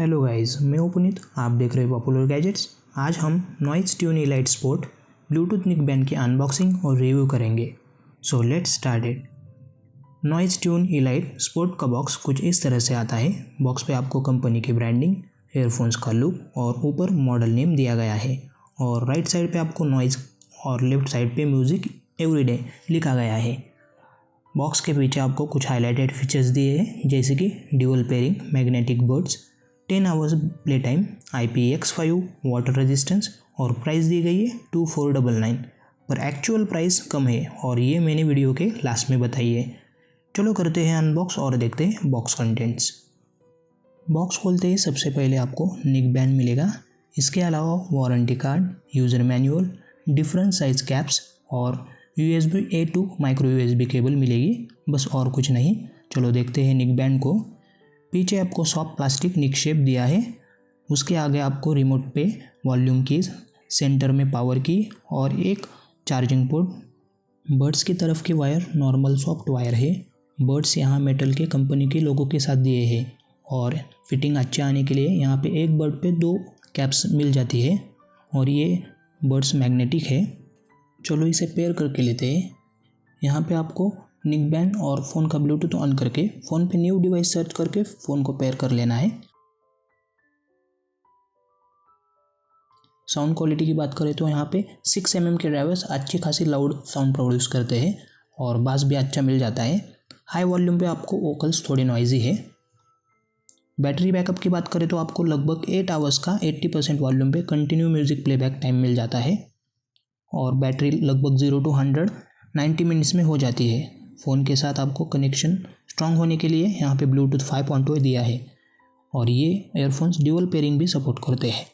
Hello guys, मैं हूं पुनीत। आप देख रहे हो पॉपुलर गैजेट्स। आज हम noise tune elite sport Bluetooth neckband की अनबॉक्सिंग और रिव्यू करेंगे। So let's start it. Noise tune elite sport का बॉक्स कुछ इस तरह से आता है। बॉक्स पे आपको कंपनी की ब्रांडिंग, एयरफोन्स का लुक और ऊपर मॉडल नेम दिया गया है। और राइट साइड पे आपको नॉइज और लेफ्ट साइड पे म्यूजिक एवरीडे लिखा गया है। बॉक्स के पीछे आपको कुछ हाईलाइटेड फीचर्स दिए हैं, जैसे कि dual pairing, magnetic buds, 10 hours play time, IPX5 water resistance और प्राइस दी गई है 2499। पर एक्चुअल प्राइस कम है और ये मैंने वीडियो के लास्ट में बताई है। चलो करते हैं अनबॉक्स और देखते हैं बॉक्स कंटेंट्स। बॉक्स खोलते ही सबसे पहले आपको नेक बैंड मिलेगा। इसके अलावा warranty card, user manual, different size caps और USB A to micro USB cable मिलेगी, बस और कुछ नहीं। चलो देखते हैं नेक बैंड को। पीछे आपको सॉफ्ट प्लास्टिक निक शेप दिया है। उसके आगे आपको रिमोट पे वॉल्यूम कीज, सेंटर में पावर की और एक चार्जिंग पोर्ट। बर्ड्स की तरफ की वायर नॉर्मल सॉफ्ट वायर है। बर्ड्स यहाँ मेटल के कंपनी के लोगों के साथ दिए हैं और फिटिंग अच्छे आने के लिए यहाँ पे एक बर्ड पे 2 कैप्स मिल जाती है और ये बर्ड्स मैग्नेटिक है। चलो इसे पेयर करके लेते हैं। यहाँ पे आपको नेक बैंड और फ़ोन का ब्लूटूथ ऑन करके फ़ोन पे न्यू डिवाइस सर्च करके फ़ोन को पेयर कर लेना है। साउंड क्वालिटी की बात करें तो यहाँ पे 6 mm के ड्राइवर्स अच्छी खासी लाउड साउंड प्रोड्यूस करते हैं और बास भी अच्छा मिल जाता है। हाई वॉल्यूम पे आपको वोकल्स थोड़ी नॉइजी है। बैटरी बैकअप की बात करें तो आपको लगभग 8 आवर्स का 80% वॉल्यूम पे कंटिन्यू म्यूजिक प्लेबैक टाइम मिल जाता है और बैटरी लगभग 0 to 100 90 मिनट्स में हो जाती है। फ़ोन के साथ आपको कनेक्शन स्ट्रांग होने के लिए यहाँ पे ब्लूटूथ 5.2 दिया है और ये एयरफोन्स ड्यूअल पेयरिंग भी सपोर्ट करते हैं।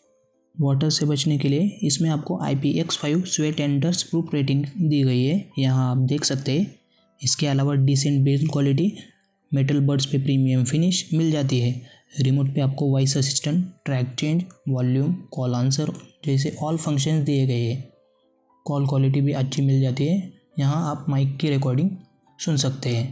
वाटर से बचने के लिए इसमें आपको IPX5 sweat and dust proof rating दी गई है, यहाँ आप देख सकते हैं। इसके अलावा decent build quality, metal buds पे प्रीमियम फिनिश मिल जाती है। रिमोट पे आपको voice assistant, track change, volume, call answer जैसे ऑल फंक्शंस दिए गए हैं। कॉल क्वालिटी भी अच्छी मिल जाती है। यहाँ आप माइक की रिकॉर्डिंग सुन सकते हैं।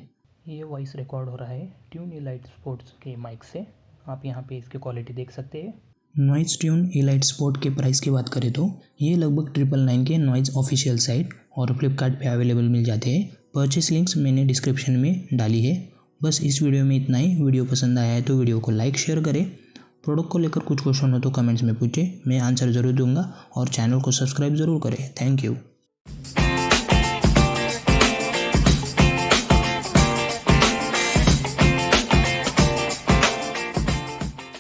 ये वॉइस रिकॉर्ड हो रहा है ट्यून इलाइट स्पोर्ट्स के माइक से। आप यहाँ पे इसकी क्वालिटी देख सकते हैं। नॉइज ट्यून इलाइट स्पोर्ट के प्राइस की बात करें तो ये लगभग 999 के नॉइज ऑफिशियल साइट और फ्लिपकार्ट पे अवेलेबल मिल जाते हैं। परचेस लिंक्स मैंने डिस्क्रिप्शन में डाली है। बस इस वीडियो में इतना ही। वीडियो पसंद आया है तो वीडियो को लाइक शेयर करें। प्रोडक्ट को लेकर कुछ क्वेश्चन हो तो कमेंट्स में पूछे, मैं आंसर ज़रूर दूंगा और चैनल को सब्सक्राइब ज़रूर करें। Thank you.